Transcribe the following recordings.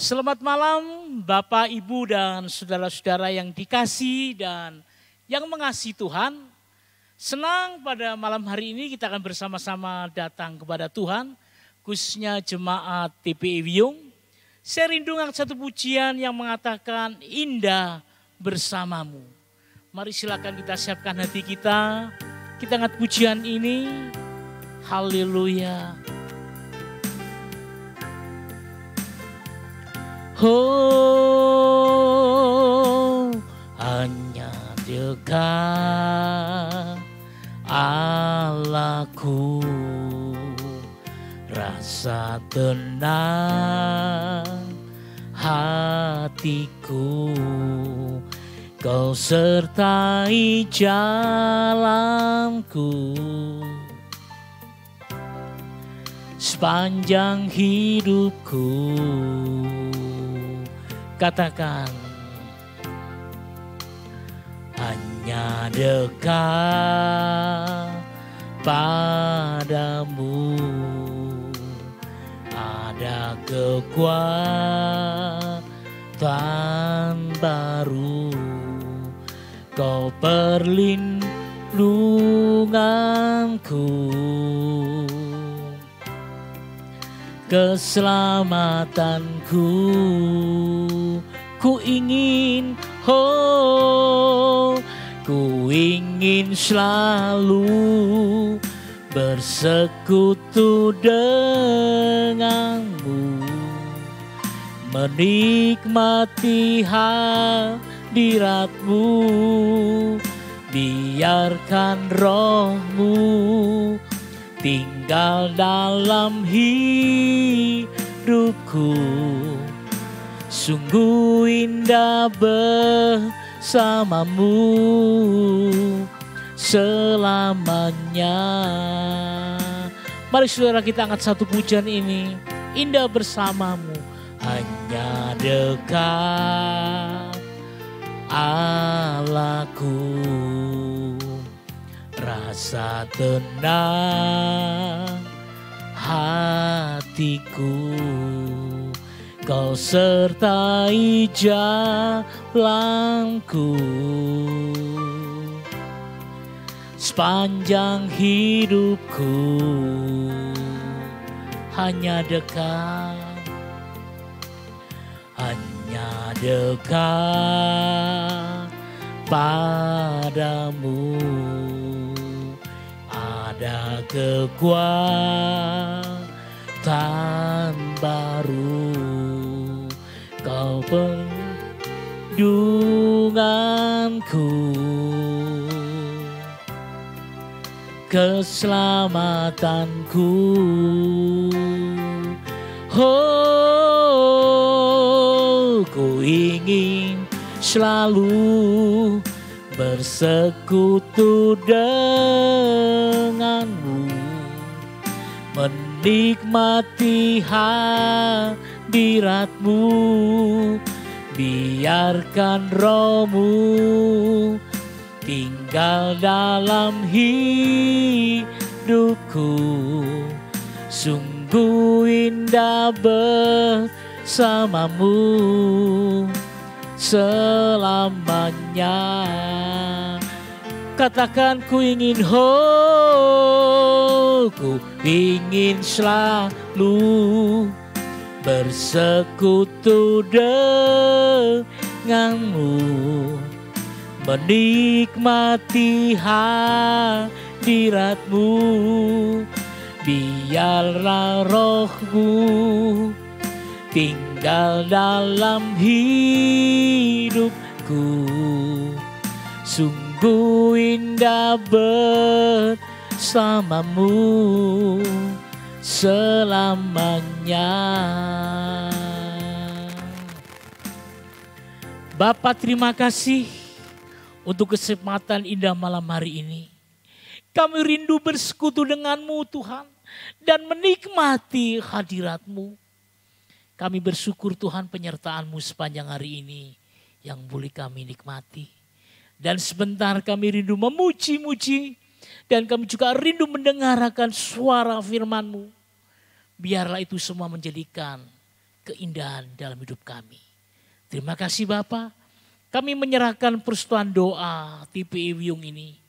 Selamat malam Bapak, Ibu, dan saudara-saudara yang dikasihi dan yang mengasihi Tuhan. Senang pada malam hari ini kita akan bersama-sama datang kepada Tuhan, khususnya jemaat TPI Wiyung. Saya rindu dengan satu pujian yang mengatakan indah bersamamu. Mari silakan kita siapkan hati kita angkat pujian ini. Haleluya. Oh, hanya dekat Allahku, rasa tenang hatiku, Kau sertai jalanku sepanjang hidupku. Katakan, hanya dekat padamu ada kekuatan baru, Kau perlindunganku, keselamatanku. Ku ingin, ku ingin selalu bersekutu denganmu, menikmati hadiratmu, biarkan rohmu tinggal dalam hidupku. Sungguh indah bersamamu selamanya. Mari saudara kita angkat satu pujian ini. Indah bersamamu, hanya dekat Allahku, rasa tenang hatiku, Kau sertai jalanku sepanjang hidupku. Hanya dekat, hanya dekat padamu ada kekuatan baru, Kau perlindunganku, keselamatanku. Oh, ku ingin selalu bersekutu denganmu, menikmati hadiratmu, biarkan rohmu tinggal dalam hidupku. Sungguh indah bersamamu selamanya. Katakan, ku ingin, ku ingin selalu bersekutu denganmu, menikmati hadiratmu, biarlah rohmu tinggal dalam hidupku. Sungguh indah bersamamu selamanya. Bapa, terima kasih untuk kesempatan indah malam hari ini. Kami rindu bersekutu denganmu Tuhan dan menikmati hadiratmu. Kami bersyukur Tuhan penyertaan-Mu sepanjang hari ini yang boleh kami nikmati. Dan sebentar kami rindu memuji-muji dan kami juga rindu mendengarkan suara firman-Mu. Biarlah itu semua menjadikan keindahan dalam hidup kami. Terima kasih Bapa. Kami menyerahkan persetujuan doa TPI Wiyung ini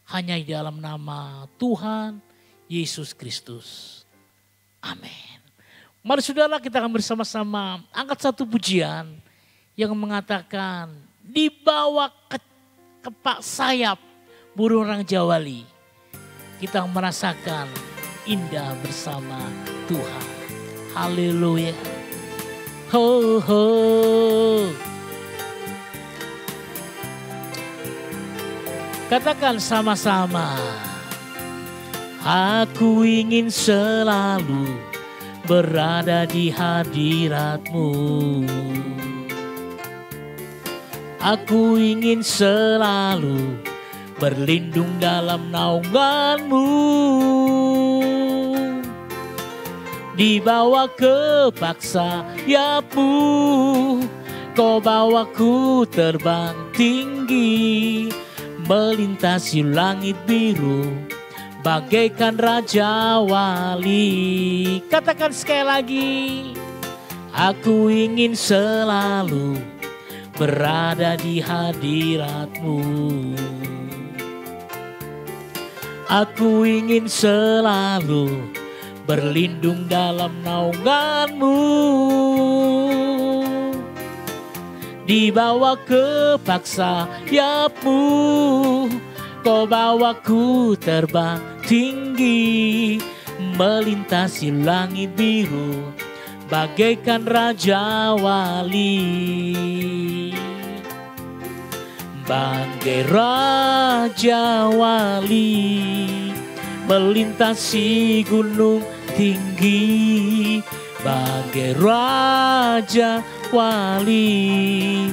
hanya di dalam nama Tuhan Yesus Kristus. Amin. Mari saudara, kita akan bersama-sama angkat satu pujian yang mengatakan dibawa ke kepak sayap burung orang Jawali. Kita merasakan indah bersama Tuhan. Haleluya. Ho ho. Katakan sama-sama. Aku ingin selalu berada di hadirat-Mu. Aku ingin selalu berlindung dalam naungan-Mu. Dibawa ke paksa sayap-Mu, Kau bawaku terbang tinggi, melintasi langit biru, bagaikan Raja Wali. Katakan sekali lagi. Aku ingin selalu berada di hadirat-Mu. Aku ingin selalu berlindung dalam naungan-Mu. Dibawa ke paksa sayap-Mu, Kau bawaku terbang tinggi, melintasi langit biru, bagaikan Raja Wali. Bagai Raja Wali, melintasi gunung tinggi. Bagai Raja Wali,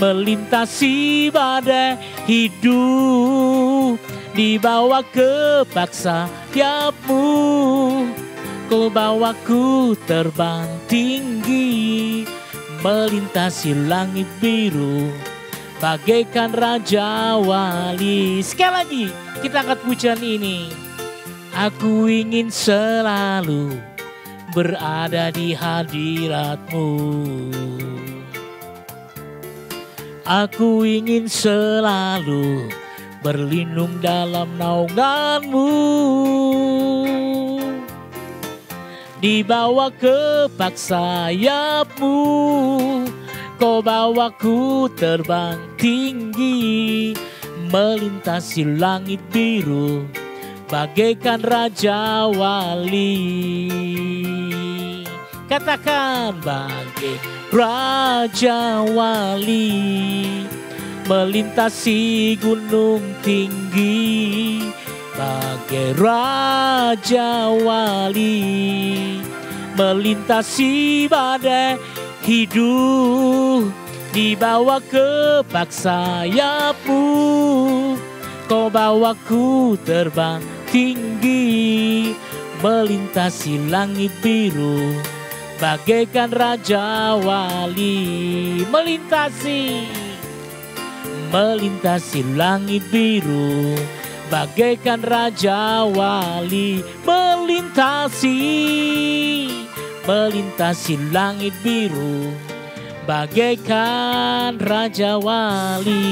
melintasi badai hidup. Dibawa ke paksa sayap-Mu, Kau bawaku terbang tinggi, melintasi langit biru, bagaikan Raja Wali. Sekali lagi kita angkat pujian ini. Aku ingin selalu berada di hadirat-Mu. Aku ingin selalu berlindung dalam naungan-Mu. Dibawa ke paksa sayap-Mu, Kau bawaku terbang tinggi, melintasi langit biru, bagaikan Raja Wali. Katakan bagai Raja Wali, melintasi gunung tinggi. Bagai Raja Wali, melintasi badai hidup. Dibawa ke paksa sayap-Mu, Kau bawaku terbang tinggi, melintasi langit biru, bagaikan Raja Wali. Melintasi langit biru, bagaikan Raja Wali. Melintasi langit biru, bagaikan Raja Wali.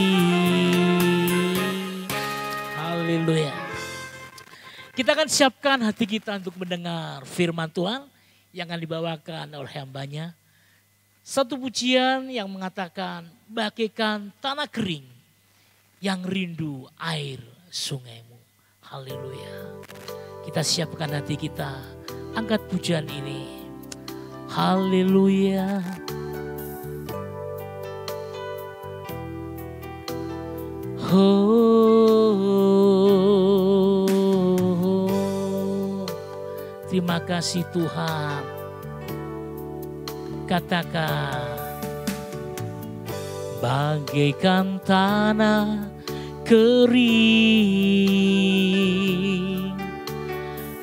Haleluya. Kita akan siapkan hati kita untuk mendengar firman Tuhan yang akan dibawakan oleh hambanya. Satu pujian yang mengatakan bagaikan tanah kering yang rindu air sungai-Mu. Haleluya. Kita siapkan hati kita, angkat pujian ini. Haleluya. Terima kasih Tuhan. Katakan, bagaikan tanah kering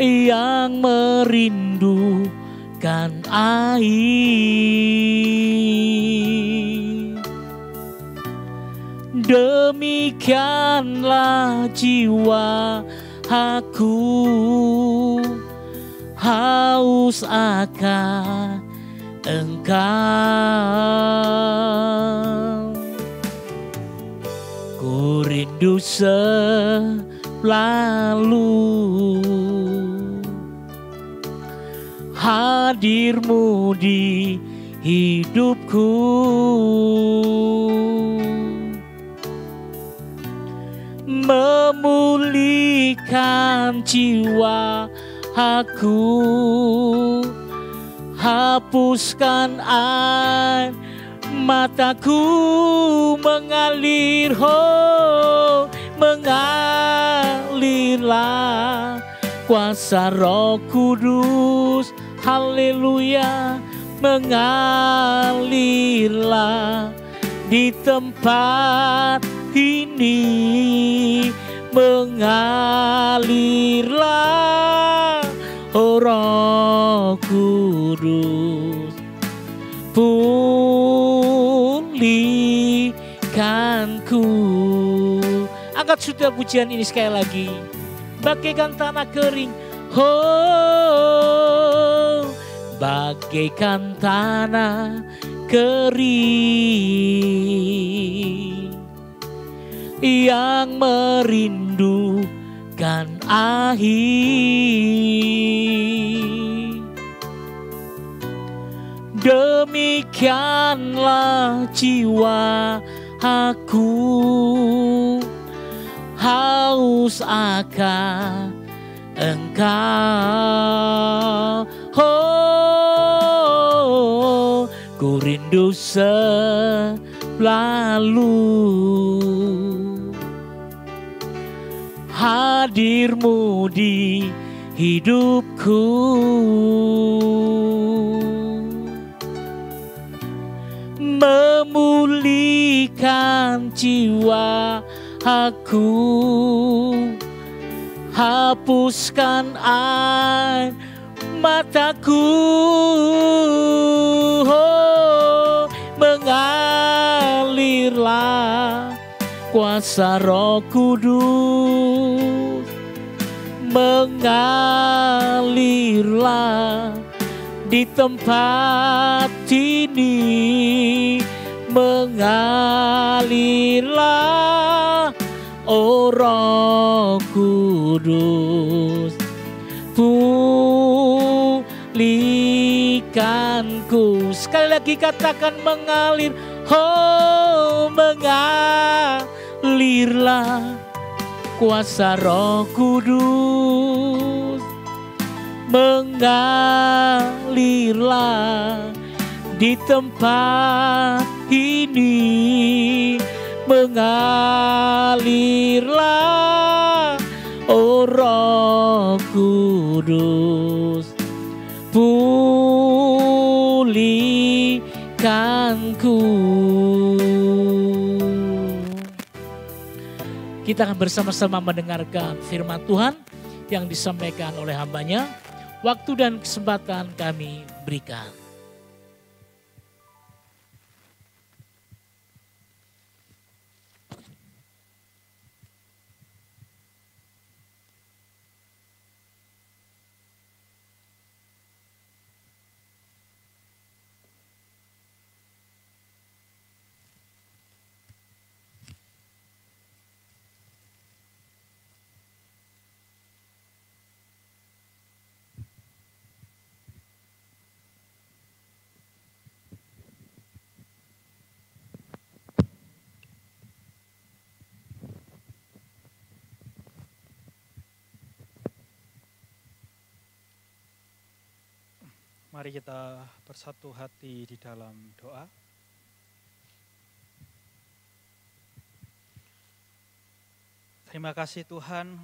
yang merindukan air, demikianlah jiwa aku haus akan Engkau. Ku rindu selalu hadir-Mu di hidupku. Memulihkan jiwa aku, hapuskan air mataku, mengalir, mengalirlah kuasa Roh Kudus, haleluya, mengalirlah di tempat ini, mengalirlah, oh Roh Kudus, pulihkanku. Angkat sudah pujian ini sekali lagi. Bagaikan tanah kering, oh, bagaikan tanah kering yang merindukan air. Demikianlah jiwa aku, haus akan Engkau. Oh, ku rindu selalu hadir-Mu di hidupku. Memulihkan jiwa aku, hapuskan air mataku, oh, mengalirlah kuasa Roh Kudus, mengalirlah di tempat ini, mengalirlah, oh Roh Kudus, pulihkanku. Sekali lagi katakan mengalir, oh mengalirlah kuasa Roh Kudus, mengalirlah di tempat ini, mengalirlah, oh Roh Kudus, pulihkanku. Kita akan bersama-sama mendengarkan firman Tuhan yang disampaikan oleh hamba-Nya. Waktu dan kesempatan kami berikan. Mari kita bersatu hati di dalam doa. Terima kasih Tuhan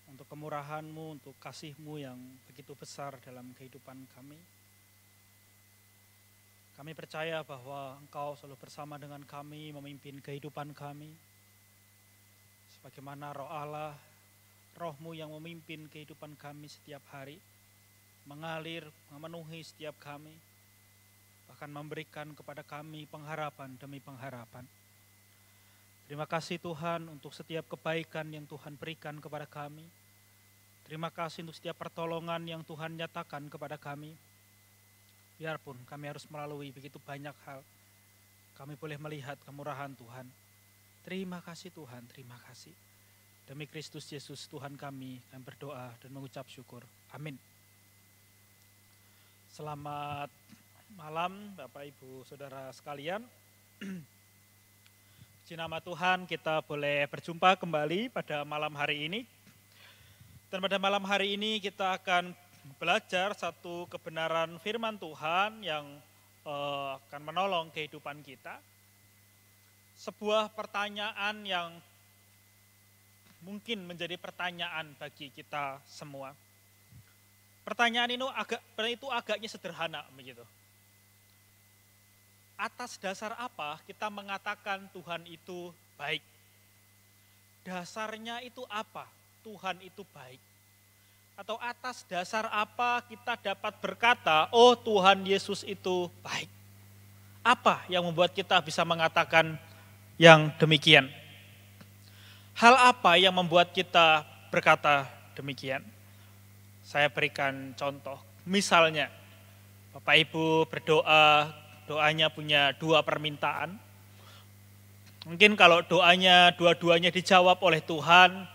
untuk kemurahan-Mu, untuk kasih-Mu yang begitu besar dalam kehidupan kami. Kami percaya bahwa Engkau selalu bersama dengan kami, memimpin kehidupan kami. Sebagaimana Roh Allah, Roh-Mu yang memimpin kehidupan kami setiap hari, mengalir, memenuhi setiap kami, bahkan memberikan kepada kami pengharapan demi pengharapan. Terima kasih Tuhan untuk setiap kebaikan yang Tuhan berikan kepada kami. Terima kasih untuk setiap pertolongan yang Tuhan nyatakan kepada kami. biarpun kami harus melalui begitu banyak hal, kami boleh melihat kemurahan Tuhan. Terima kasih Tuhan, terima kasih. Demi Kristus Yesus Tuhan kami berdoa dan mengucap syukur. Amin. Selamat malam Bapak Ibu Saudara sekalian. Puji nama Tuhan, kita boleh berjumpa kembali pada malam hari ini. Dan pada malam hari ini kita akan belajar satu kebenaran firman Tuhan yang akan menolong kehidupan kita. Sebuah pertanyaan yang mungkin menjadi pertanyaan bagi kita semua. Pertanyaan itu agaknya sederhana begitu. Atas dasar apa kita mengatakan Tuhan itu baik? Dasarnya itu apa? Tuhan itu baik. Atau atas dasar apa kita dapat berkata, oh Tuhan Yesus itu baik? Apa yang membuat kita bisa mengatakan yang demikian? Hal apa yang membuat kita berkata demikian? Saya berikan contoh. Misalnya, Bapak Ibu berdoa, doanya punya 2 permintaan. Mungkin kalau doanya dua-duanya dijawab oleh Tuhan,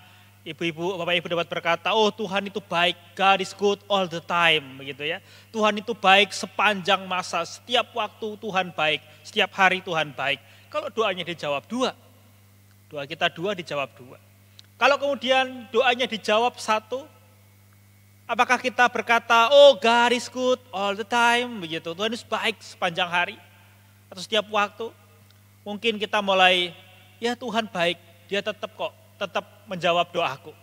Bapak Ibu dapat berkata, oh Tuhan itu baik, God is good all the time, begitu ya. Tuhan itu baik sepanjang masa, setiap waktu Tuhan baik, setiap hari Tuhan baik. Kalau doanya dijawab 2, doa kita 2 dijawab 2. Kalau kemudian doanya dijawab 1, apakah kita berkata, oh God is good all the time, begitu. Tuhan itu baik sepanjang hari atau setiap waktu. Mungkin kita mulai, ya Tuhan baik, dia tetap menjawab doaku.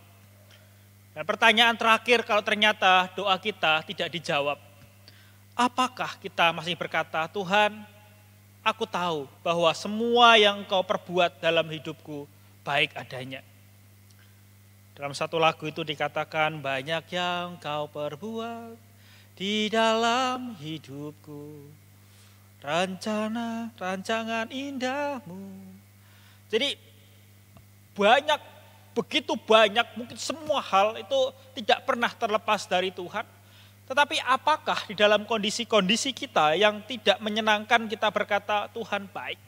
Dan pertanyaan terakhir, kalau ternyata doa kita tidak dijawab, apakah kita masih berkata, Tuhan, aku tahu bahwa semua yang Engkau perbuat dalam hidupku baik adanya. Dalam satu lagu itu dikatakan, banyak yang Kau perbuat di dalam hidupku, rancangan indahmu. Jadi begitu banyak, mungkin semua hal itu tidak pernah terlepas dari Tuhan. Tetapi apakah di dalam kondisi-kondisi kita yang tidak menyenangkan kita berkata, Tuhan baik?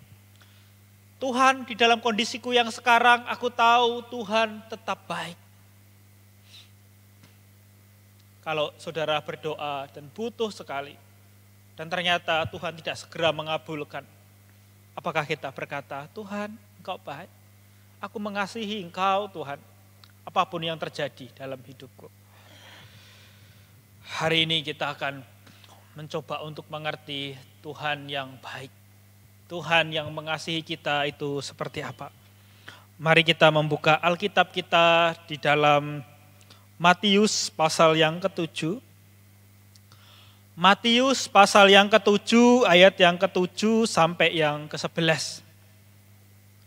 Tuhan, di dalam kondisiku yang sekarang aku tahu Tuhan tetap baik. Kalau saudara berdoa dan butuh sekali, dan ternyata Tuhan tidak segera mengabulkan, apakah kita berkata, Tuhan Engkau baik, aku mengasihi Engkau Tuhan, apapun yang terjadi dalam hidupku. Hari ini kita akan mencoba untuk mengerti Tuhan yang baik. Tuhan yang mengasihi kita itu seperti apa? Mari kita membuka Alkitab kita di dalam Matius pasal yang ke-7. Matius pasal yang ke-7 ayat yang ke-7 sampai yang ke-11.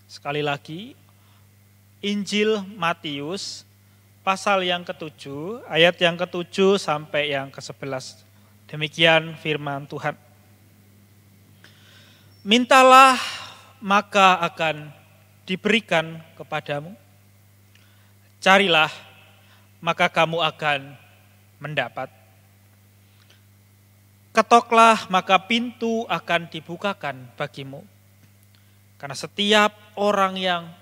Sekali lagi, Injil Matius pasal yang ke-7 ayat yang ke-7 sampai yang ke-11. Demikian firman Tuhan. Mintalah maka akan diberikan kepadamu. Carilah maka kamu akan mendapat. Ketoklah maka pintu akan dibukakan bagimu. Karena setiap orang yang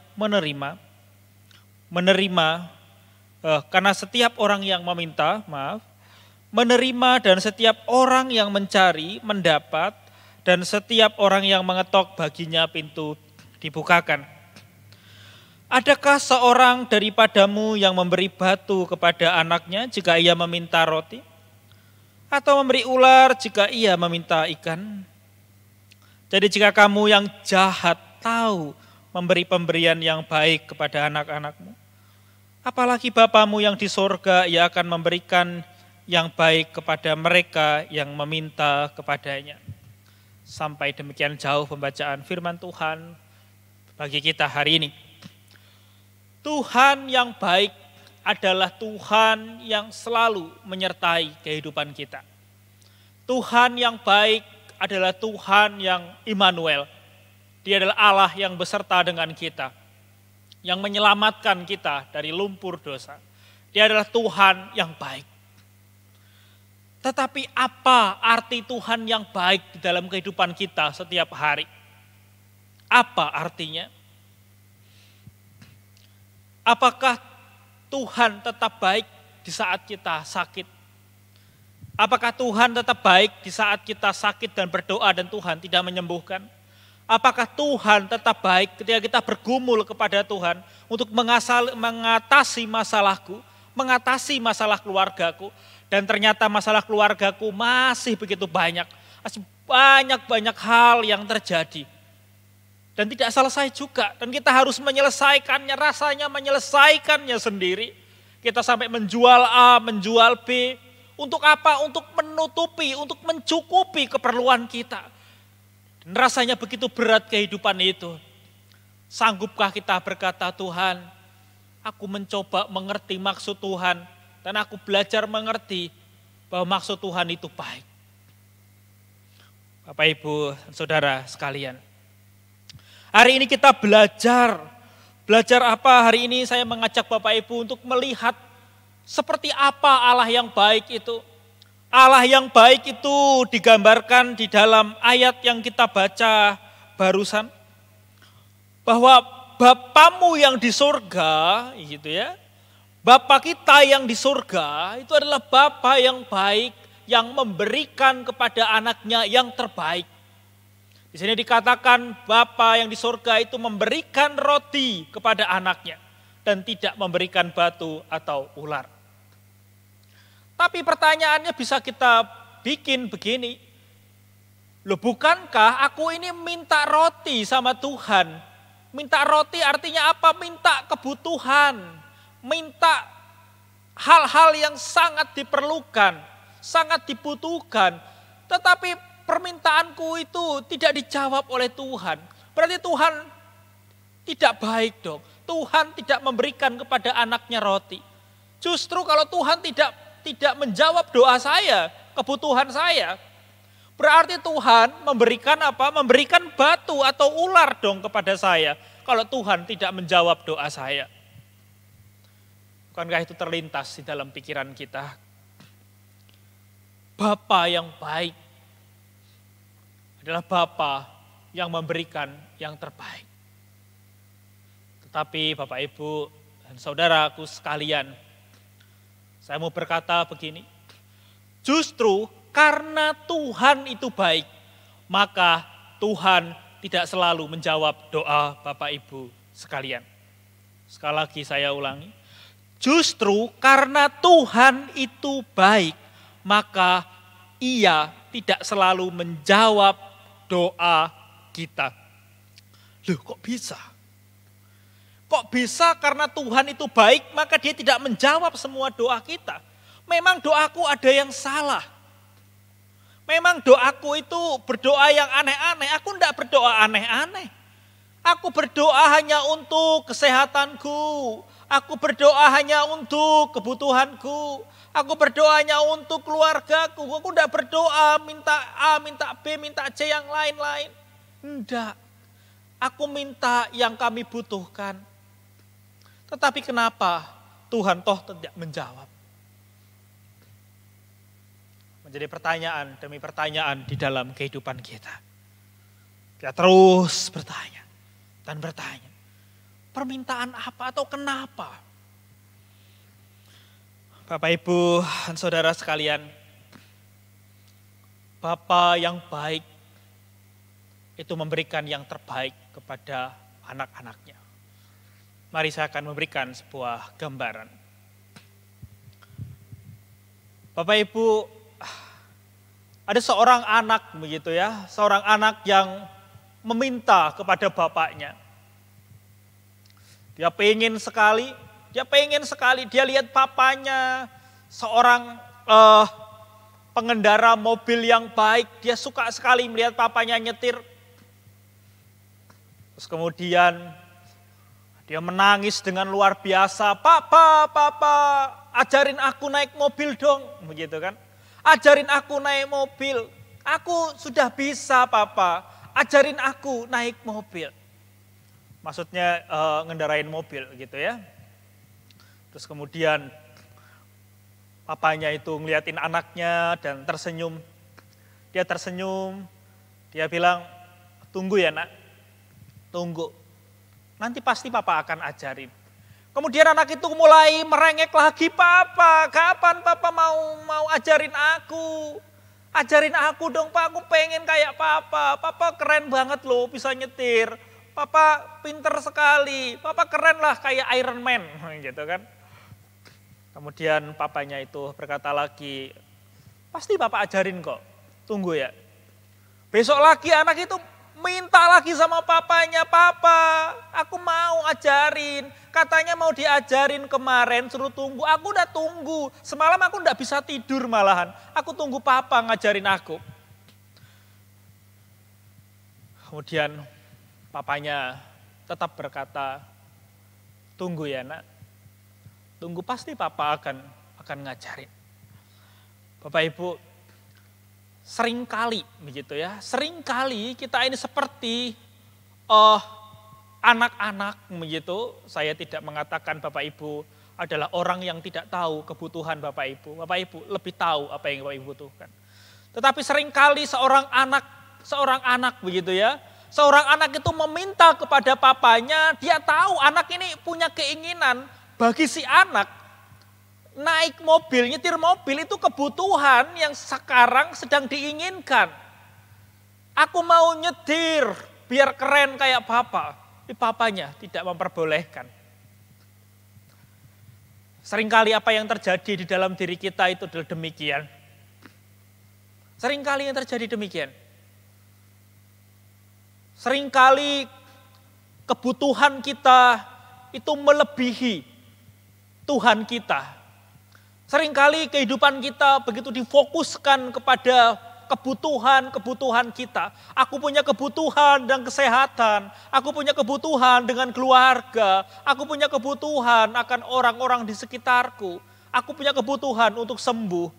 karena setiap orang yang menerima dan setiap orang yang mencari mendapat, dan setiap orang yang mengetok baginya pintu dibukakan. Adakah seorang daripadamu yang memberi batu kepada anaknya jika ia meminta roti? Atau memberi ular jika ia meminta ikan? Jadi jika kamu yang jahat tahu memberi pemberian yang baik kepada anak-anakmu, apalagi Bapamu yang di sorga, ia akan memberikan yang baik kepada mereka yang meminta kepadanya. Sampai demikian jauh pembacaan firman Tuhan bagi kita hari ini. Tuhan yang baik adalah Tuhan yang selalu menyertai kehidupan kita. Tuhan yang baik adalah Tuhan yang Immanuel. Dia adalah Allah yang beserta dengan kita, yang menyelamatkan kita dari lumpur dosa. Dia adalah Tuhan yang baik. Tetapi apa arti Tuhan yang baik di dalam kehidupan kita setiap hari? Apa artinya? Apakah Tuhan tetap baik di saat kita sakit? Apakah Tuhan tetap baik di saat kita sakit dan berdoa dan Tuhan tidak menyembuhkan? Apakah Tuhan tetap baik ketika kita bergumul kepada Tuhan untuk mengatasi masalahku, mengatasi masalah keluargaku, dan ternyata masalah keluargaku masih begitu banyak, masih banyak hal yang terjadi. Dan tidak selesai juga, dan kita harus menyelesaikannya, rasanya menyelesaikannya sendiri. Kita sampai menjual A, menjual B, untuk apa? Untuk menutupi, untuk mencukupi keperluan kita. Dan rasanya begitu berat kehidupan itu. Sanggupkah kita berkata, Tuhan, aku mencoba mengerti maksud Tuhan, dan aku belajar mengerti bahwa maksud Tuhan itu baik. Bapak, Ibu, Saudara sekalian. Hari ini kita belajar apa? Hari ini saya mengajak Bapak Ibu untuk melihat seperti apa Allah yang baik itu. Allah yang baik itu digambarkan di dalam ayat yang kita baca barusan. Bahwa Bapamu yang di surga, gitu ya. Bapa kita yang di surga itu adalah Bapa yang baik, yang memberikan kepada anaknya yang terbaik. Di sini dikatakan Bapa yang di surga itu memberikan roti kepada anaknya dan tidak memberikan batu atau ular. Tapi pertanyaannya bisa kita bikin begini. Loh, bukankah aku ini minta roti sama Tuhan? Minta roti artinya apa? Minta kebutuhan. Minta hal-hal yang sangat diperlukan, sangat dibutuhkan. Tetapi permintaanku itu tidak dijawab oleh Tuhan. Berarti Tuhan tidak baik dong. Tuhan tidak memberikan kepada anaknya roti. Justru kalau Tuhan tidak menjawab doa saya, kebutuhan saya, berarti Tuhan memberikan apa? Memberikan batu atau ular dong kepada saya. Kalau Tuhan tidak menjawab doa saya. Bukankah itu terlintas di dalam pikiran kita? Bapa yang baik adalah Bapa yang memberikan yang terbaik. Tetapi Bapak, Ibu, dan saudaraku sekalian, saya mau berkata begini, justru karena Tuhan itu baik, maka Tuhan tidak selalu menjawab doa Bapak Ibu sekalian. Sekali lagi saya ulangi, justru karena Tuhan itu baik, maka Ia tidak selalu menjawab doa kita. Loh, kok bisa? Kok bisa karena Tuhan itu baik, maka Dia tidak menjawab semua doa kita? Memang doaku ada yang salah. Memang doaku itu berdoa yang aneh-aneh. Aku tidak berdoa aneh-aneh. Aku berdoa hanya untuk kesehatanku. Aku berdoa hanya untuk kebutuhanku. Aku berdoa hanya untuk keluargaku. Aku tidak berdoa minta A, minta B, minta C yang lain-lain. Tidak. Aku minta yang kami butuhkan. Tetapi kenapa Tuhan toh tidak menjawab? Menjadi pertanyaan demi pertanyaan di dalam kehidupan kita. Kita terus bertanya dan bertanya. Permintaan apa atau kenapa? Bapak, Ibu, dan saudara sekalian. Bapa yang baik itu memberikan yang terbaik kepada anak-anaknya. Mari saya akan memberikan sebuah gambaran. Bapak, Ibu, ada seorang anak begitu ya, seorang anak yang meminta kepada bapaknya. Dia pengen sekali, dia lihat papanya seorang pengendara mobil yang baik, dia suka sekali melihat papanya nyetir. Terus kemudian dia menangis dengan luar biasa, Papa, ajarin aku naik mobil dong, begitu kan? Ajarin aku naik mobil, aku sudah bisa Papa, ajarin aku naik mobil. Maksudnya ngendarain mobil gitu ya. Terus kemudian Papanya itu ngeliatin anaknya dan tersenyum. Dia tersenyum, dia bilang, tunggu ya nak, tunggu. Nanti pasti papa akan ajarin. Kemudian anak itu mulai merengek lagi, papa, kapan papa mau ajarin aku? Ajarin aku dong pak, aku pengen kayak papa. Papa keren banget loh bisa nyetir. Papa pinter sekali, papa keren lah kayak Iron Man gitu kan. Kemudian papanya itu berkata lagi, pasti papa ajarin kok, tunggu ya. Besok lagi anak itu minta lagi sama papanya, papa aku mau ajarin. Katanya mau diajarin kemarin, suruh tunggu, aku udah tunggu. Semalam aku gak bisa tidur malahan, aku tunggu papa ngajarin aku. Kemudian papanya tetap berkata, tunggu ya nak. Tunggu pasti papa akan ngajarin. Bapak Ibu, seringkali begitu ya, seringkali kita ini seperti anak-anak begitu. Saya tidak mengatakan Bapak Ibu adalah orang yang tidak tahu kebutuhan Bapak Ibu. Bapak Ibu lebih tahu apa yang Bapak Ibu butuhkan. Tetapi seringkali seorang anak begitu ya, seorang anak itu meminta kepada papanya, dia tahu anak ini punya keinginan. Bagi si anak, naik mobil, nyetir mobil itu kebutuhan yang sekarang sedang diinginkan. Aku mau nyetir biar keren kayak papa. Tapi papanya tidak memperbolehkan. Seringkali apa yang terjadi di dalam diri kita itu adalah demikian. Seringkali yang terjadi demikian. Seringkali kebutuhan kita itu melebihi Tuhan kita. Seringkali kehidupan kita begitu difokuskan kepada kebutuhan kita. Aku punya kebutuhan dan kesehatan. Aku punya kebutuhan dengan keluarga. Aku punya kebutuhan akan orang-orang di sekitarku. Aku punya kebutuhan untuk sembuh.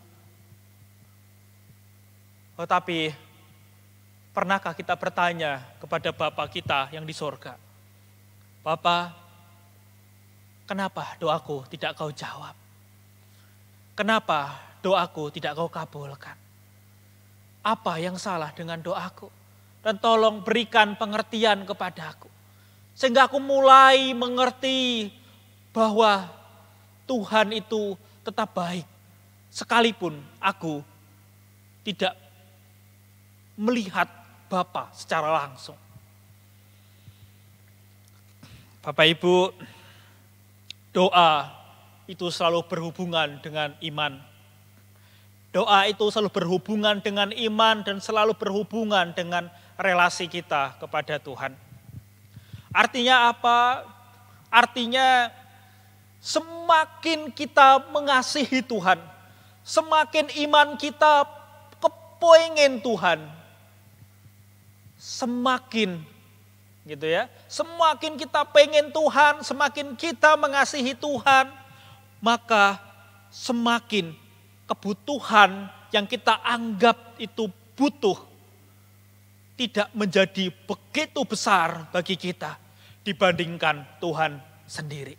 Tetapi pernahkah kita bertanya kepada Bapa kita yang di sorga? Bapa, kenapa doaku tidak kau jawab? Kenapa doaku tidak kau kabulkan? Apa yang salah dengan doaku? Dan tolong berikan pengertian kepadaku. Sehingga aku mulai mengerti bahwa Tuhan itu tetap baik. Sekalipun aku tidak melihat Bapa secara langsung. Bapak Ibu, doa itu selalu berhubungan dengan iman. Doa itu selalu berhubungan dengan iman dan selalu berhubungan dengan relasi kita kepada Tuhan. Artinya apa? Artinya semakin kita mengasihi Tuhan, semakin iman kita kepengen Tuhan, semakin gitu ya. Semakin kita pengen Tuhan, semakin kita mengasihi Tuhan, maka semakin kebutuhan yang kita anggap itu butuh tidak menjadi begitu besar bagi kita dibandingkan Tuhan sendiri.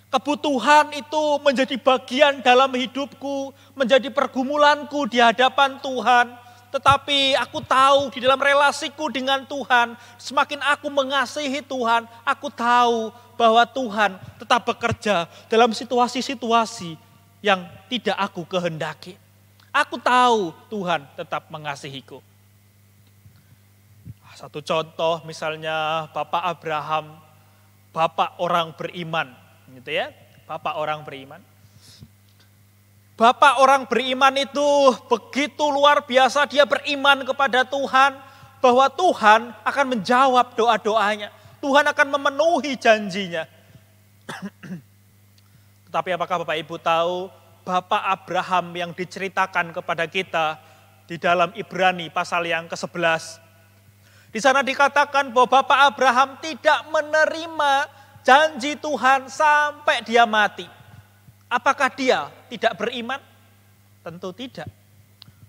Kebutuhan itu menjadi bagian dalam hidupku, menjadi pergumulanku di hadapan Tuhan. Tetapi aku tahu di dalam relasiku dengan Tuhan, semakin aku mengasihi Tuhan, aku tahu bahwa Tuhan tetap bekerja dalam situasi-situasi yang tidak aku kehendaki. Aku tahu Tuhan tetap mengasihiku. Satu contoh misalnya Bapak Abraham, Bapak orang beriman, gitu ya, Bapak orang beriman. Bapak orang beriman itu begitu luar biasa, dia beriman kepada Tuhan bahwa Tuhan akan menjawab doa-doanya. Tuhan akan memenuhi janjinya. Tetapi apakah Bapak Ibu tahu Bapak Abraham yang diceritakan kepada kita di dalam Ibrani pasal yang ke-11. Di sana dikatakan bahwa Bapak Abraham tidak menerima janji Tuhan sampai dia mati. Apakah dia tidak beriman? Tentu tidak.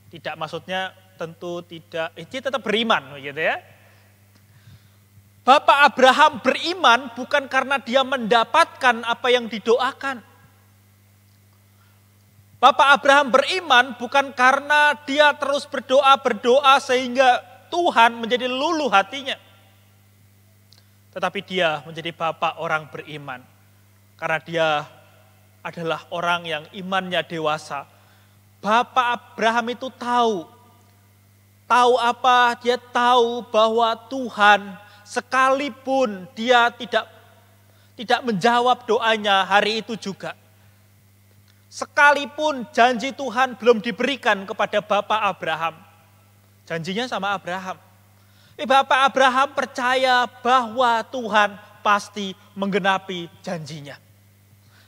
Tidak maksudnya tentu tidak, dia tetap beriman gitu ya. Bapak Abraham beriman bukan karena dia mendapatkan apa yang didoakan. Bapak Abraham beriman bukan karena dia terus berdoa sehingga Tuhan menjadi luluh hatinya. Tetapi dia menjadi bapak orang beriman. Karena dia adalah orang yang imannya dewasa. Bapak Abraham itu tahu apa? Dia tahu bahwa Tuhan sekalipun dia tidak menjawab doanya hari itu juga. Sekalipun janji Tuhan belum diberikan kepada Bapak Abraham. Janjinya sama Abraham. Bapak Abraham percaya bahwa Tuhan pasti menggenapi janjinya.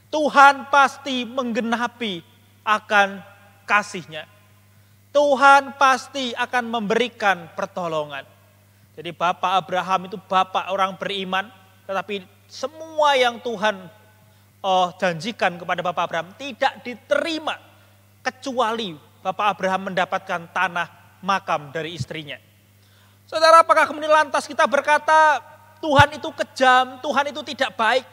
Tuhan pasti menggenapi akan kasih-Nya. Tuhan pasti akan memberikan pertolongan. Jadi Bapak Abraham itu bapak orang beriman, tetapi semua yang Tuhan janjikan kepada Bapak Abraham tidak diterima kecuali Bapak Abraham mendapatkan tanah makam dari istrinya. Saudara, apakah kemudian lantas kita berkata Tuhan itu kejam, Tuhan itu tidak baik?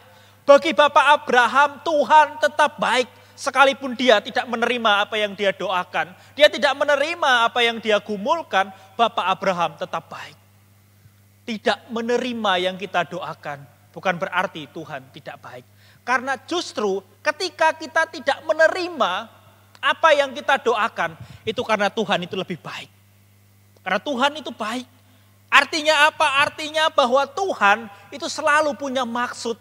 Bagi Bapak Abraham Tuhan tetap baik sekalipun dia tidak menerima apa yang dia doakan. Dia tidak menerima apa yang dia gumulkan, Bapak Abraham tetap baik. Tidak menerima yang kita doakan bukan berarti Tuhan tidak baik. Karena justru ketika kita tidak menerima apa yang kita doakan, itu karena Tuhan itu lebih baik. Karena Tuhan itu baik. Artinya apa? Artinya bahwa Tuhan itu selalu punya maksud.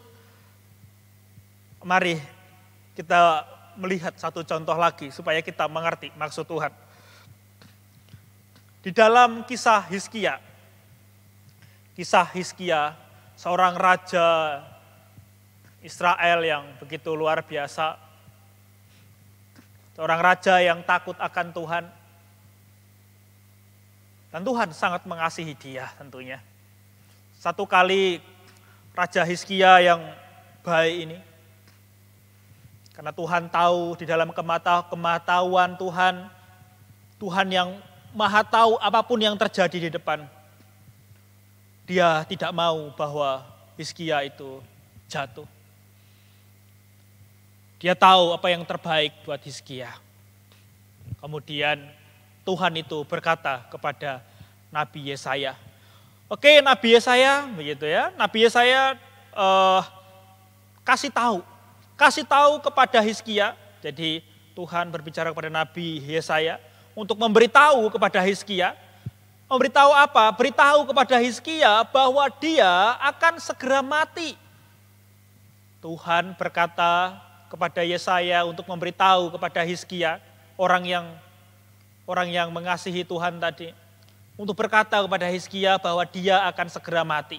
Mari kita melihat satu contoh lagi supaya kita mengerti maksud Tuhan. Di dalam kisah Hizkia, seorang raja Israel yang begitu luar biasa. Seorang raja yang takut akan Tuhan. Dan Tuhan sangat mengasihi dia tentunya. Satu kali Raja Hizkia yang baik ini, karena Tuhan tahu di dalam kematahuan Tuhan yang maha tahu apapun yang terjadi di depan. Dia tidak mau bahwa Hizkia itu jatuh. Dia tahu apa yang terbaik buat Hizkia. Kemudian Tuhan itu berkata kepada Nabi Yesaya. Oke, Nabi Yesaya begitu ya. Nabi Yesaya kasih tahu kepada Hizkia. Jadi Tuhan berbicara kepada Nabi Yesaya untuk memberitahu kepada Hizkia. Memberitahu apa? Beritahu kepada Hizkia bahwa dia akan segera mati. Tuhan berkata kepada Yesaya untuk memberitahu kepada Hizkia, orang yang mengasihi Tuhan tadi, untuk berkata kepada Hizkia bahwa dia akan segera mati.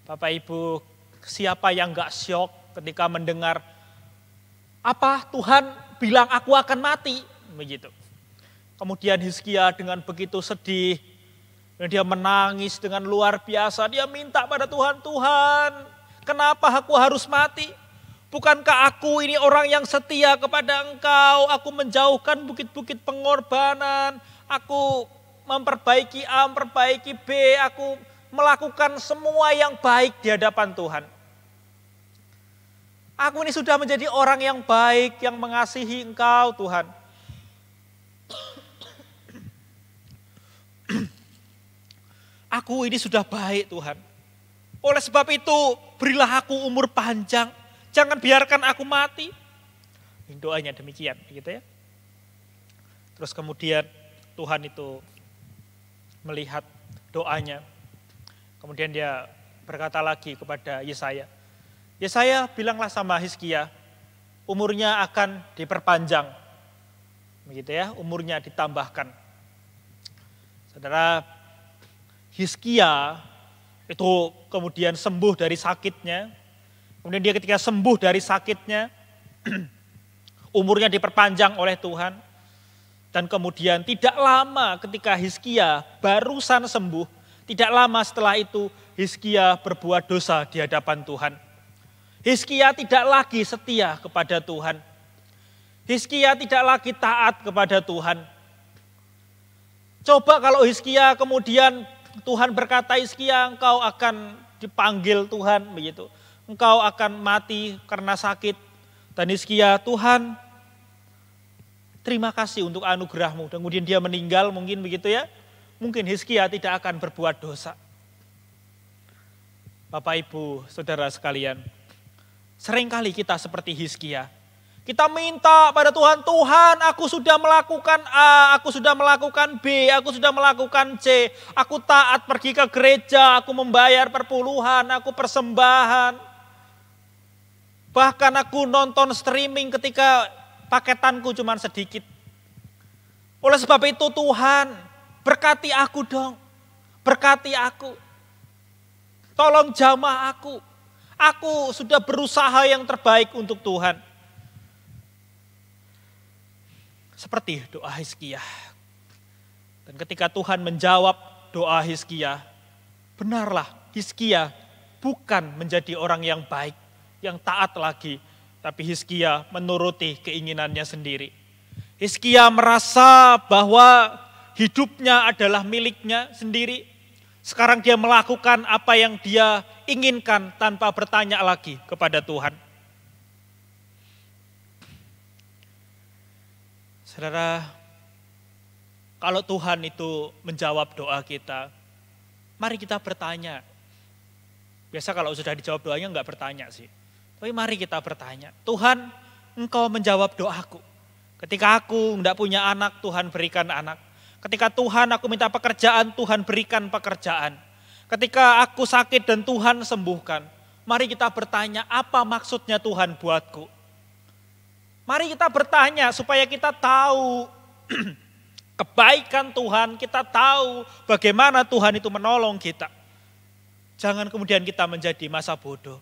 Bapak Ibu, siapa yang gak syok ketika mendengar apa Tuhan bilang aku akan mati, begitu. Kemudian Hizkia dengan begitu sedih, dan dia menangis dengan luar biasa. Dia minta pada Tuhan, Tuhan, kenapa aku harus mati? Bukankah aku ini orang yang setia kepada Engkau? Aku menjauhkan bukit-bukit pengorbanan. Aku memperbaiki A, memperbaiki B. Aku melakukan semua yang baik di hadapan Tuhan. Aku ini sudah menjadi orang yang baik, yang mengasihi Engkau, Tuhan. Aku ini sudah baik, Tuhan. Oleh sebab itu, berilah aku umur panjang. Jangan biarkan aku mati. Doanya demikian, gitu ya. Terus kemudian Tuhan itu melihat doanya. Kemudian dia berkata lagi kepada Yesaya. Yesaya, bilanglah sama Hizkia, umurnya akan diperpanjang. Begitu ya, umurnya ditambahkan. Saudara, Hizkia itu kemudian sembuh dari sakitnya. Kemudian dia ketika sembuh dari sakitnya, umurnya diperpanjang oleh Tuhan. Dan kemudian tidak lama ketika Hizkia barusan sembuh, tidak lama setelah itu Hizkia berbuat dosa di hadapan Tuhan. Hizkia tidak lagi setia kepada Tuhan. Hizkia tidak lagi taat kepada Tuhan. Coba kalau Hizkia kemudian Tuhan berkata, Hizkia engkau akan dipanggil Tuhan, begitu. Engkau akan mati karena sakit. Dan Hizkia, Tuhan terima kasih untuk anugerah-Mu. Dan kemudian dia meninggal mungkin begitu ya. Mungkin Hizkia tidak akan berbuat dosa. Bapak, Ibu, Saudara sekalian, seringkali kita seperti Hizkia. Kita minta pada Tuhan, Tuhan aku sudah melakukan A, aku sudah melakukan B, aku sudah melakukan C. Aku taat pergi ke gereja, aku membayar perpuluhan, aku persembahan. Bahkan aku nonton streaming ketika paketanku cuma sedikit. Oleh sebab itu Tuhan, berkati aku dong, berkati aku. Tolong jamah aku. Aku sudah berusaha yang terbaik untuk Tuhan. Seperti doa Hizkia. Dan ketika Tuhan menjawab doa Hizkia, benarlah Hizkia bukan menjadi orang yang baik, yang taat lagi, tapi Hizkia menuruti keinginannya sendiri. Hizkia merasa bahwa hidupnya adalah miliknya sendiri. Sekarang dia melakukan apa yang dia inginkan tanpa bertanya lagi kepada Tuhan. Saudara, kalau Tuhan itu menjawab doa kita, mari kita bertanya. Biasa kalau sudah dijawab doanya enggak bertanya sih. Tapi mari kita bertanya, Tuhan, Engkau menjawab doaku. Ketika aku enggak punya anak, Tuhan berikan anak. Ketika Tuhan aku minta pekerjaan, Tuhan berikan pekerjaan. Ketika aku sakit dan Tuhan sembuhkan. Mari kita bertanya, apa maksudnya Tuhan buatku? Mari kita bertanya supaya kita tahu kebaikan Tuhan, kita tahu bagaimana Tuhan itu menolong kita. Jangan kemudian kita menjadi masa bodoh.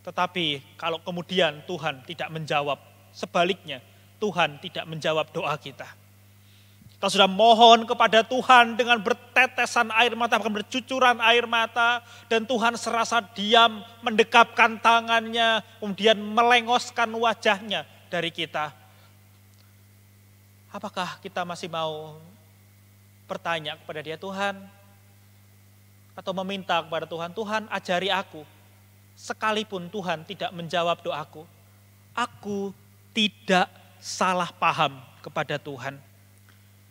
Tetapi kalau kemudian Tuhan tidak menjawab, sebaliknya Tuhan tidak menjawab doa kita. Kita sudah mohon kepada Tuhan dengan bertetesan air mata, bahkan bercucuran air mata. Dan Tuhan serasa diam, mendekapkan tangannya, kemudian melengoskan wajahnya dari kita. Apakah kita masih mau bertanya kepada dia, Tuhan? Atau meminta kepada Tuhan, Tuhan ajari aku. Sekalipun Tuhan tidak menjawab doaku, aku tidak salah paham kepada Tuhan.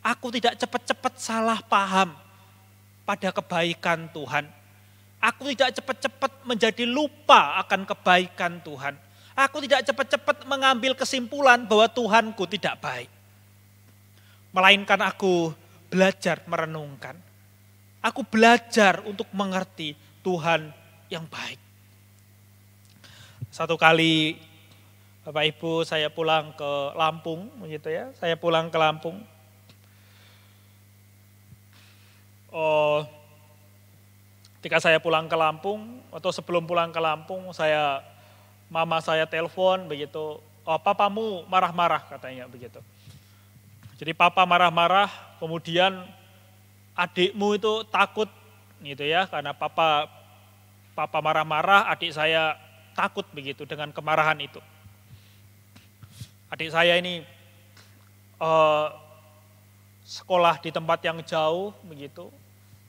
Aku tidak cepat-cepat salah paham pada kebaikan Tuhan. Aku tidak cepat-cepat menjadi lupa akan kebaikan Tuhan. Aku tidak cepat-cepat mengambil kesimpulan bahwa Tuhanku tidak baik. Melainkan aku belajar merenungkan. Aku belajar untuk mengerti Tuhan yang baik. Satu kali Bapak Ibu saya pulang ke Lampung, begitu ya. Saya pulang ke Lampung. Ketika saya pulang ke Lampung atau sebelum pulang ke Lampung, mama saya telepon begitu, papamu marah-marah katanya begitu. Jadi papa marah-marah, kemudian adikmu itu takut gitu ya, karena papa marah-marah, adik saya takut begitu dengan kemarahan itu. Adik saya ini sekolah di tempat yang jauh begitu.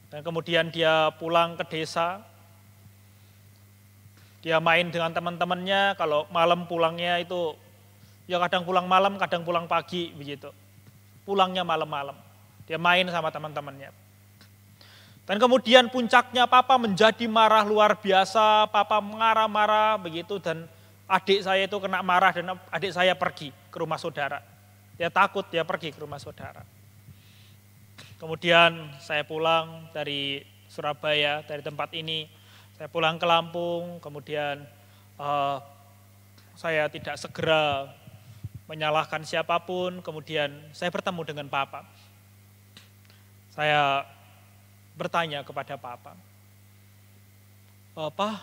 Dan kemudian dia pulang ke desa. Dia main dengan teman-temannya, kalau malam pulangnya itu ya kadang pulang malam, kadang pulang pagi begitu. Pulangnya malam-malam. Dia main sama teman-temannya. Dan kemudian puncaknya papa menjadi marah luar biasa, papa marah-marah begitu dan adik saya itu kena marah dan adik saya pergi ke rumah saudara. Dia takut dia pergi ke rumah saudara. Kemudian saya pulang dari Surabaya, dari tempat ini, saya pulang ke Lampung, kemudian saya tidak segera menyalahkan siapapun, kemudian saya bertemu dengan Papa. Saya bertanya kepada Papa, Pak,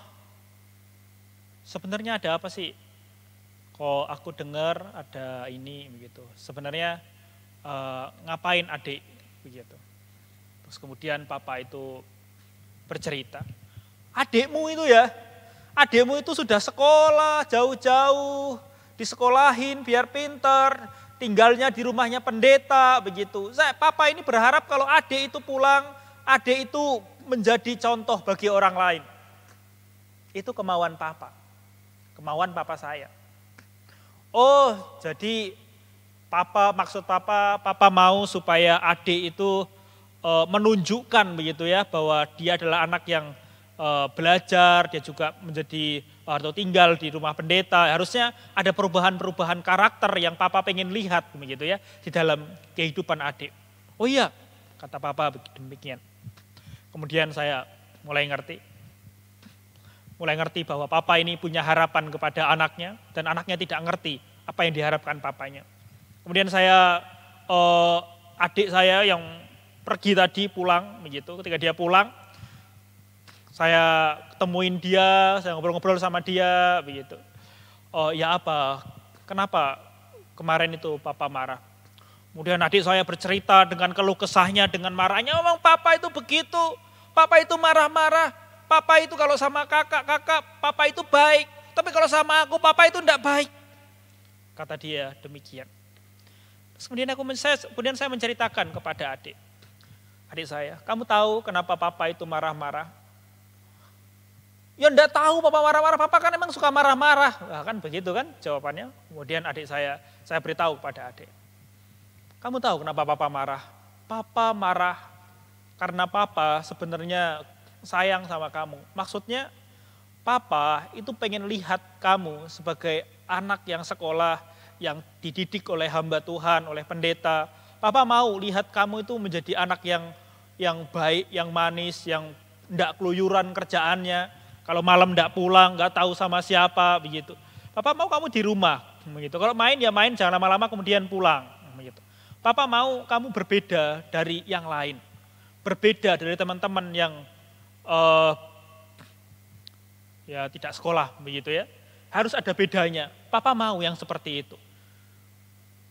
sebenarnya ada apa sih? Kok aku dengar ada ini begitu. Sebenarnya ngapain adik? Begitu. Terus kemudian papa itu bercerita, adikmu itu sudah sekolah jauh-jauh, disekolahin biar pintar, tinggalnya di rumahnya pendeta begitu. Papa ini berharap kalau adik itu pulang, adik itu menjadi contoh bagi orang lain. Itu kemauan papa saya. Oh, jadi maksud papa mau supaya adik itu menunjukkan begitu ya, bahwa dia adalah anak yang belajar, dia juga menjadi atau tinggal di rumah pendeta. Harusnya ada perubahan-perubahan karakter yang papa pengen lihat begitu ya di dalam kehidupan adik. Oh iya, kata papa demikian. Kemudian saya mulai ngerti bahwa papa ini punya harapan kepada anaknya dan anaknya tidak ngerti apa yang diharapkan papanya. Kemudian adik saya yang pergi tadi pulang begitu, ketika dia pulang saya ketemuin dia, saya ngobrol-ngobrol sama dia begitu. Oh ya apa, kenapa kemarin itu papa marah? Kemudian adik saya bercerita dengan keluh kesahnya, dengan marahnya, memang papa itu begitu, papa itu marah-marah. Papa itu kalau sama kakak, papa itu baik. Tapi kalau sama aku, papa itu enggak baik. Kata dia demikian. Terus kemudian saya menceritakan kepada adik saya, kamu tahu kenapa papa itu marah-marah? Ya enggak tahu papa marah-marah, papa kan emang suka marah-marah. Nah, kan begitu kan jawabannya. Kemudian adik saya beritahu kepada adik. Kamu tahu kenapa papa marah? Papa marah karena papa sebenarnya sayang sama kamu. Maksudnya papa itu pengen lihat kamu sebagai anak yang sekolah, yang dididik oleh hamba Tuhan, oleh pendeta. Papa mau lihat kamu itu menjadi anak yang baik, yang manis, yang enggak keluyuran kerjaannya. Kalau malam enggak pulang, enggak tahu sama siapa begitu. Papa mau kamu di rumah begitu. Kalau main ya main, jangan lama-lama kemudian pulang begitu. Papa mau kamu berbeda dari yang lain. Berbeda dari teman-teman yang ya tidak sekolah begitu ya. Harus ada bedanya. Papa mau yang seperti itu.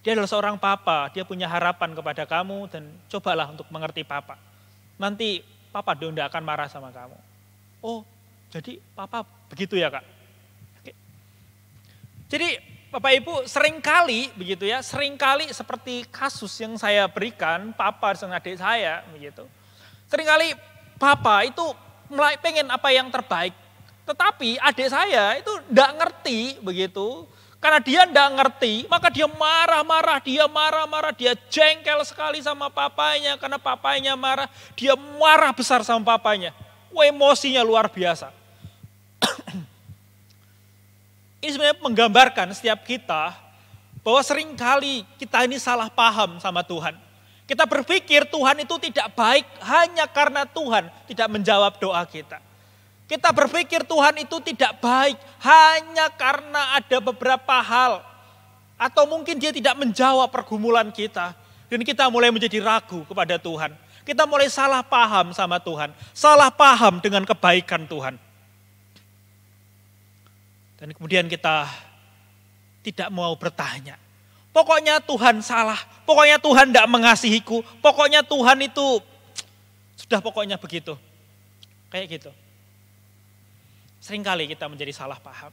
Dia adalah seorang papa, dia punya harapan kepada kamu dan cobalah untuk mengerti papa. Nanti papa tidak akan marah sama kamu. Oh, jadi papa begitu ya, Kak? Oke. Jadi Bapak Ibu seringkali begitu ya, seringkali seperti kasus yang saya berikan papa dengan adik saya begitu. Seringkali papa itu mulai pengen apa yang terbaik. Tetapi adik saya itu enggak ngerti begitu. Karena dia enggak ngerti, maka dia marah-marah, dia jengkel sekali sama papanya. Karena papanya marah, dia marah besar sama papanya. Emosinya luar biasa. Ini sebenarnya menggambarkan setiap kita bahwa seringkali kita ini salah paham sama Tuhan. Kita berpikir Tuhan itu tidak baik hanya karena Tuhan tidak menjawab doa kita. Kita berpikir Tuhan itu tidak baik hanya karena ada beberapa hal. Atau mungkin dia tidak menjawab pergumulan kita. Dan kita mulai menjadi ragu kepada Tuhan. Kita mulai salah paham sama Tuhan. Salah paham dengan kebaikan Tuhan. Dan kemudian kita tidak mau bertanya. Pokoknya Tuhan salah, pokoknya Tuhan tidak mengasihiku, pokoknya Tuhan itu sudah pokoknya begitu. Kayak gitu. Seringkali kita menjadi salah paham.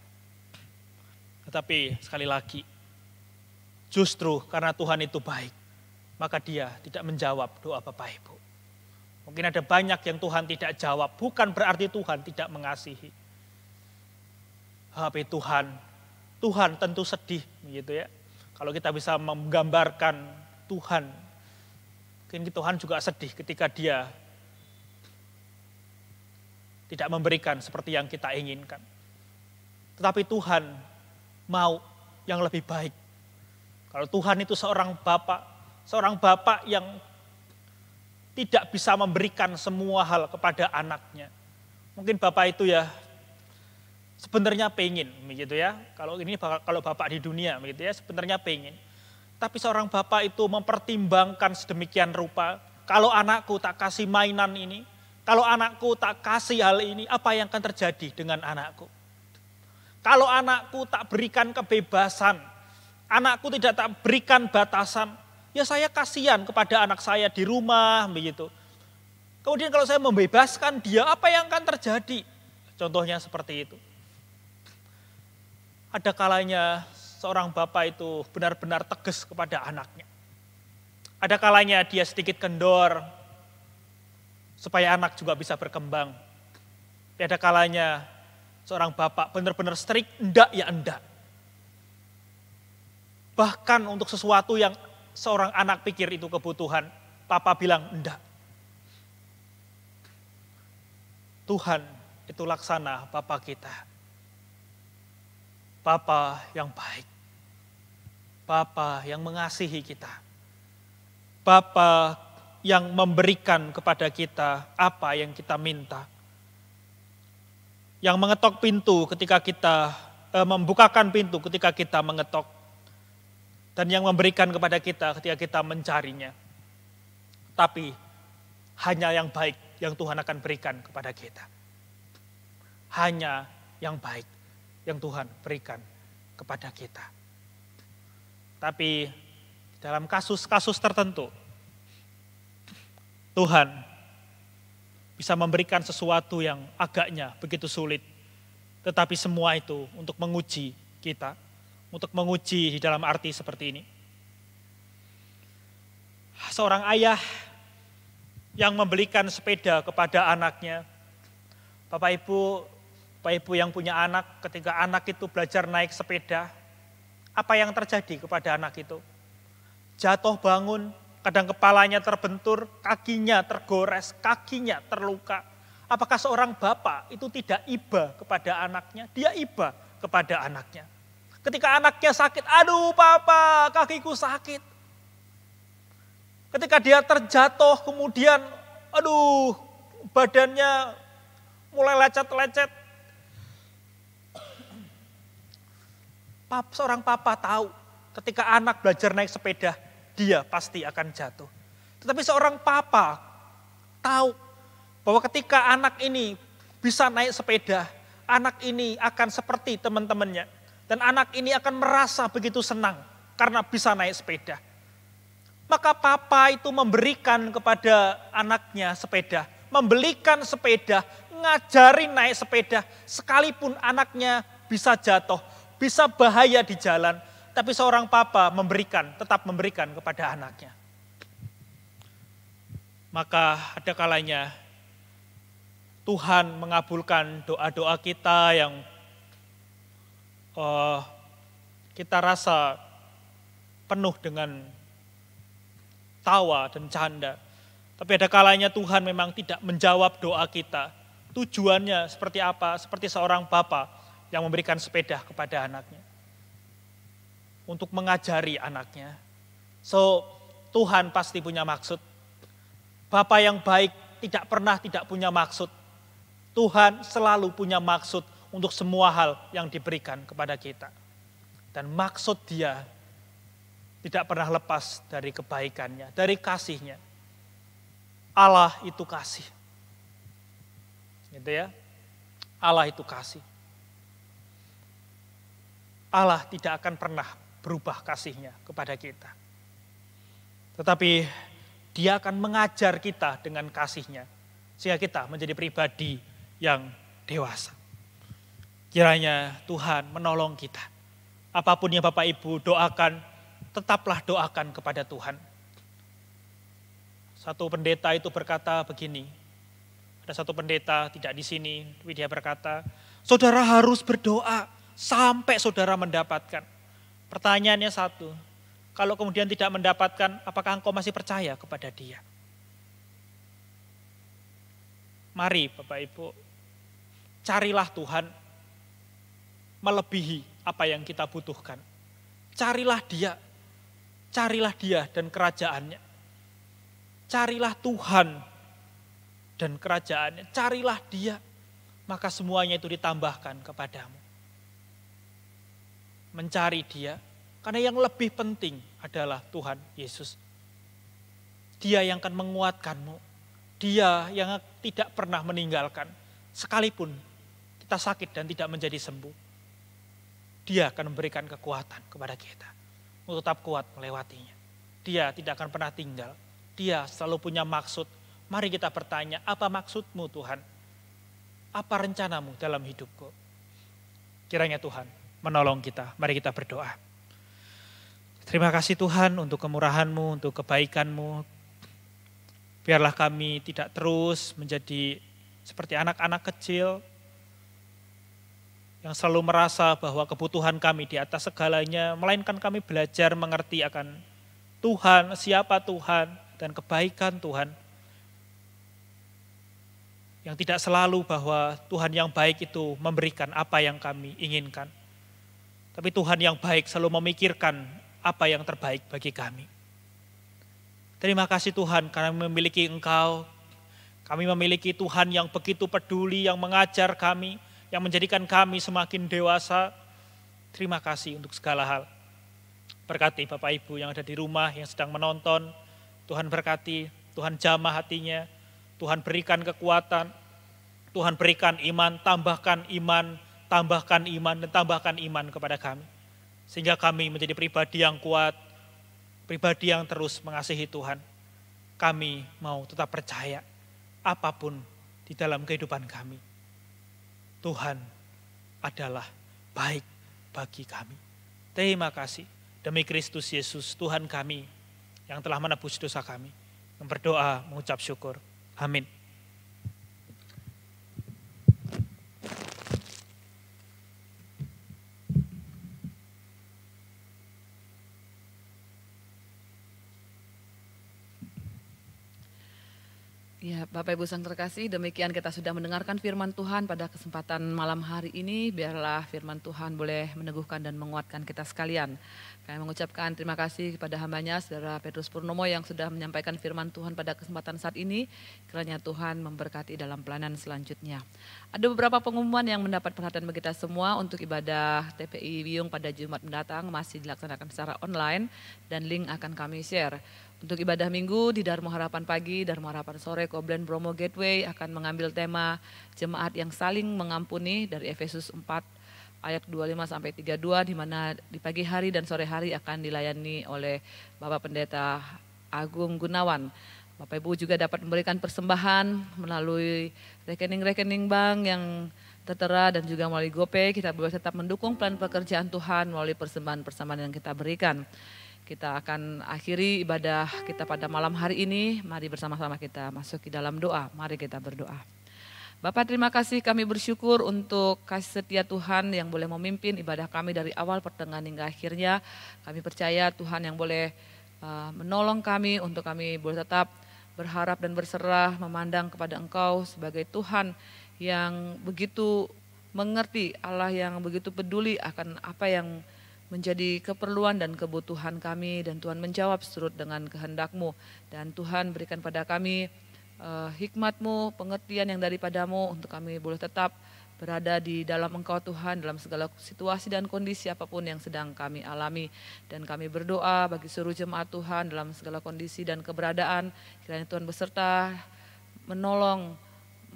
Tetapi sekali lagi, justru karena Tuhan itu baik, maka dia tidak menjawab doa Bapak Ibu. Mungkin ada banyak yang Tuhan tidak jawab, bukan berarti Tuhan tidak mengasihi. Tapi Tuhan tentu sedih begitu ya. Kalau kita bisa menggambarkan Tuhan, mungkin Tuhan juga sedih ketika dia tidak memberikan seperti yang kita inginkan. Tetapi Tuhan mau yang lebih baik. Kalau Tuhan itu seorang bapak yang tidak bisa memberikan semua hal kepada anaknya. Mungkin bapak itu ya sebenarnya pengen begitu ya. Kalau bapak di dunia begitu ya, sebenarnya pengen. Tapi seorang bapak itu mempertimbangkan sedemikian rupa, kalau anakku tak kasih mainan ini, kalau anakku tak kasih hal ini, apa yang akan terjadi dengan anakku? Kalau anakku tak berikan kebebasan, anakku tidak tak berikan batasan, ya saya kasihan kepada anak saya di rumah begitu. Kemudian kalau saya membebaskan dia, apa yang akan terjadi? Contohnya seperti itu. Ada kalanya seorang bapak itu benar-benar tegas kepada anaknya. Ada kalanya dia sedikit kendor supaya anak juga bisa berkembang. Tapi ada kalanya seorang bapak benar-benar strict, enggak ya enggak. Bahkan untuk sesuatu yang seorang anak pikir itu kebutuhan, papa bilang enggak. Tuhan itu laksana Bapa kita. Bapa yang baik. Bapa yang mengasihi kita. Bapa yang memberikan kepada kita apa yang kita minta. Yang mengetok pintu ketika kita, membukakan pintu ketika kita mengetok. Dan yang memberikan kepada kita ketika kita mencarinya. Tapi hanya yang baik yang Tuhan akan berikan kepada kita. Hanya yang baik yang Tuhan berikan kepada kita. Tapi dalam kasus-kasus tertentu, Tuhan bisa memberikan sesuatu yang agaknya begitu sulit. Tetapi semua itu untuk menguji kita. Untuk menguji di dalam arti seperti ini. Seorang ayah yang membelikan sepeda kepada anaknya. Bapak Ibu yang punya anak, ketika anak itu belajar naik sepeda, apa yang terjadi kepada anak itu? Jatuh bangun, kadang kepalanya terbentur, kakinya tergores, kakinya terluka. Apakah seorang bapak itu tidak iba kepada anaknya? Dia iba kepada anaknya. Ketika anaknya sakit, aduh papa, kakiku sakit. Ketika dia terjatuh, kemudian aduh badannya mulai lecet-lecet. Seorang papa tahu ketika anak belajar naik sepeda, dia pasti akan jatuh. Tetapi seorang papa tahu bahwa ketika anak ini bisa naik sepeda, anak ini akan seperti teman-temannya. Dan anak ini akan merasa begitu senang karena bisa naik sepeda. Maka papa itu memberikan kepada anaknya sepeda, membelikan sepeda, ngajarin naik sepeda, sekalipun anaknya bisa jatuh, bisa bahaya di jalan, tapi seorang papa tetap memberikan kepada anaknya. Maka ada kalanya Tuhan mengabulkan doa-doa kita yang kita rasa penuh dengan tawa dan canda. Tapi ada kalanya Tuhan memang tidak menjawab doa kita. Tujuannya seperti apa? Seperti seorang bapa yang memberikan sepeda kepada anaknya. Untuk mengajari anaknya. So, Tuhan pasti punya maksud. Bapa yang baik tidak pernah tidak punya maksud. Tuhan selalu punya maksud untuk semua hal yang diberikan kepada kita. Dan maksud Dia tidak pernah lepas dari kebaikannya, dari kasihnya. Allah itu kasih. Gitu ya. Allah itu kasih. Allah tidak akan pernah berubah kasihnya kepada kita. Tetapi Dia akan mengajar kita dengan kasihnya. Sehingga kita menjadi pribadi yang dewasa. Kiranya Tuhan menolong kita. Apapun yang Bapak Ibu doakan, tetaplah doakan kepada Tuhan. Satu pendeta itu berkata begini. Ada satu pendeta tidak di sini, tapi dia berkata, saudara harus berdoa sampai saudara mendapatkan. Pertanyaannya satu, kalau kemudian tidak mendapatkan, apakah engkau masih percaya kepada Dia? Mari Bapak Ibu, carilah Tuhan melebihi apa yang kita butuhkan. Carilah Dia dan kerajaannya. Carilah Tuhan dan kerajaannya. Carilah Dia, maka semuanya itu ditambahkan kepadamu. Mencari Dia, karena yang lebih penting adalah Tuhan Yesus. Dia yang akan menguatkanmu. Dia yang tidak pernah meninggalkan. Sekalipun kita sakit dan tidak menjadi sembuh. Dia akan memberikan kekuatan kepada kita untuk tetap kuat melewatinya. Dia tidak akan pernah tinggal. Dia selalu punya maksud. Mari kita bertanya, apa maksudmu Tuhan? Apa rencanamu dalam hidupku? Kiranya Tuhan menolong kita. Mari kita berdoa. Terima kasih Tuhan untuk kemurahan-Mu, untuk kebaikan-Mu. Biarlah kami tidak terus menjadi seperti anak-anak kecil yang selalu merasa bahwa kebutuhan kami di atas segalanya, melainkan kami belajar mengerti akan Tuhan, siapa Tuhan, dan kebaikan Tuhan. Yang tidak selalu bahwa Tuhan yang baik itu memberikan apa yang kami inginkan. Tapi Tuhan yang baik selalu memikirkan apa yang terbaik bagi kami. Terima kasih Tuhan karena memiliki Engkau. Kami memiliki Tuhan yang begitu peduli, yang mengajar kami, yang menjadikan kami semakin dewasa. Terima kasih untuk segala hal. Berkati Bapak Ibu yang ada di rumah, yang sedang menonton. Tuhan berkati, Tuhan jamah hatinya. Tuhan berikan kekuatan, Tuhan berikan iman, tambahkan iman, dan tambahkan iman kepada kami. Sehingga kami menjadi pribadi yang kuat, pribadi yang terus mengasihi Tuhan. Kami mau tetap percaya apapun di dalam kehidupan kami. Tuhan adalah baik bagi kami. Terima kasih demi Kristus Yesus Tuhan kami yang telah menebus dosa kami. Yang berdoa mengucap syukur. Amin. Ya, Bapak Ibu Sang Terkasih, demikian kita sudah mendengarkan firman Tuhan pada kesempatan malam hari ini. Biarlah firman Tuhan boleh meneguhkan dan menguatkan kita sekalian. Kami mengucapkan terima kasih kepada hambanya, Saudara Petrus Purnomo yang sudah menyampaikan firman Tuhan pada kesempatan saat ini. Kiranya Tuhan memberkati dalam pelayanan selanjutnya. Ada beberapa pengumuman yang mendapat perhatian bagi kita semua untuk ibadah TPI Wiyung pada Jumat mendatang masih dilaksanakan secara online dan link akan kami share. Untuk ibadah minggu di Dharma Harapan Pagi, Dharma Harapan Sore, Koblen Bromo Gateway akan mengambil tema jemaat yang saling mengampuni dari Efesus 4 ayat 25-32 di mana di pagi hari dan sore hari akan dilayani oleh Bapak Pendeta Agung Gunawan. Bapak Ibu juga dapat memberikan persembahan melalui rekening-rekening bank yang tertera dan juga melalui GoPay. Kita boleh tetap mendukung plan pekerjaan Tuhan melalui persembahan-persembahan yang kita berikan. Kita akan akhiri ibadah kita pada malam hari ini. Mari bersama-sama kita masuk ke dalam doa. Mari kita berdoa. Bapak, terima kasih, kami bersyukur untuk kasih setia Tuhan yang boleh memimpin ibadah kami dari awal pertengahan hingga akhirnya. Kami percaya Tuhan yang boleh menolong kami untuk kami boleh tetap berharap dan berserah memandang kepada Engkau sebagai Tuhan yang begitu mengerti, Allah yang begitu peduli akan apa yang menjadi keperluan dan kebutuhan kami, dan Tuhan menjawab seturut dengan kehendak-Mu. Dan Tuhan berikan pada kami hikmat-Mu, pengertian yang daripadamu untuk kami boleh tetap berada di dalam Engkau Tuhan dalam segala situasi dan kondisi apapun yang sedang kami alami. Dan kami berdoa bagi seluruh jemaat Tuhan dalam segala kondisi dan keberadaan, kiranya Tuhan beserta, menolong,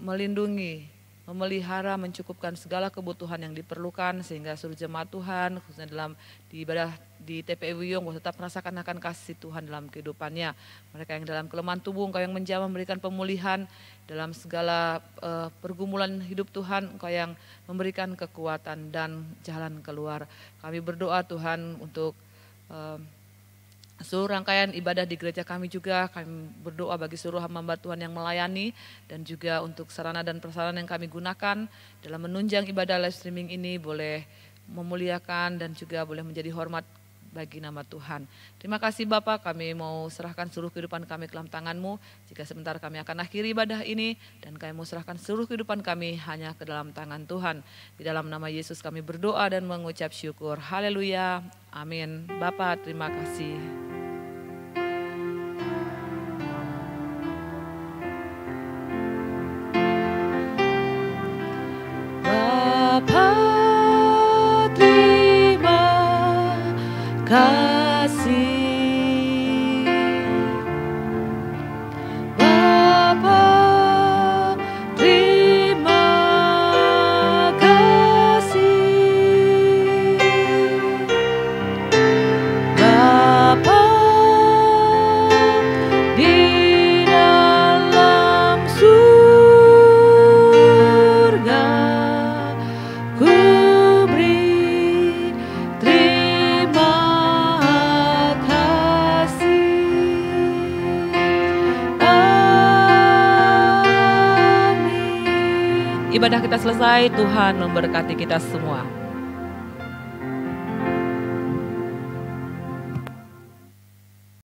melindungi, memelihara, mencukupkan segala kebutuhan yang diperlukan sehingga seluruh jemaat Tuhan khususnya dalam di ibadah di TPI Wiyung tetap merasakan akan kasih Tuhan dalam kehidupannya. Mereka yang dalam kelemahan tubuh, Engkau yang menjamah memberikan pemulihan dalam segala pergumulan hidup Tuhan, Engkau yang memberikan kekuatan dan jalan keluar. Kami berdoa Tuhan untuk seluruh rangkaian ibadah di gereja kami juga. Kami berdoa bagi seluruh hamba Tuhan yang melayani dan juga untuk sarana dan prasarana yang kami gunakan dalam menunjang ibadah live streaming ini boleh memuliakan dan juga boleh menjadi hormat bagi nama Tuhan. Terima kasih Bapak, kami mau serahkan seluruh kehidupan kami ke dalam tangan-Mu. Jika sebentar kami akan akhiri ibadah ini dan kami mau serahkan seluruh kehidupan kami hanya ke dalam tangan Tuhan. Di dalam nama Yesus kami berdoa dan mengucap syukur. Haleluya. Amin. Bapak, terima kasih. Bapa, terima kasih. Bapa, terima kasih. Bapa di dalam surga, ku beri terima Ibadah kita selesai, Tuhan memberkati kita semua.